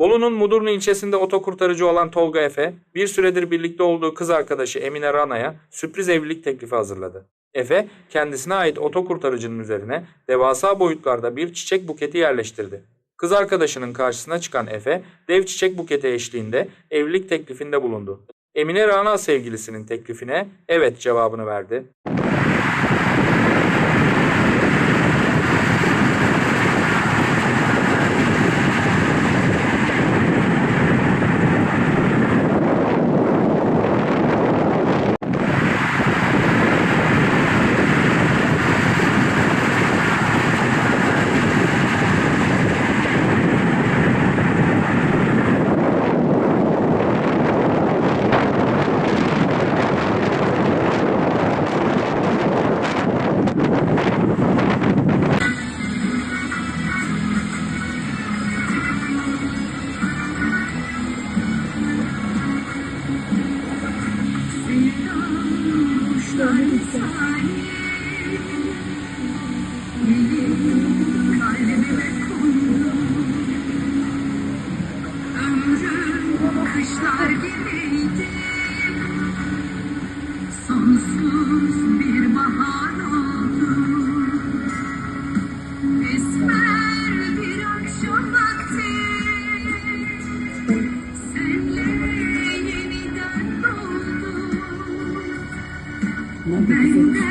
Bolu'nun Mudurnu ilçesinde otokurtarıcı olan Tolga Efe, bir süredir birlikte olduğu kız arkadaşı Emine Rana'ya sürpriz evlilik teklifi hazırladı. Efe, kendisine ait otokurtarıcının üzerine devasa boyutlarda bir çiçek buketi yerleştirdi. Kız arkadaşının karşısına çıkan Efe, dev çiçek buketi eşliğinde evlilik teklifinde bulundu. Emine Rana sevgilisinin teklifine evet cevabını verdi. Kışlar gibiydi, sonsuz bir bahar oldu. Esmer bir akşam vakti, senle yeniden doğdu. Benden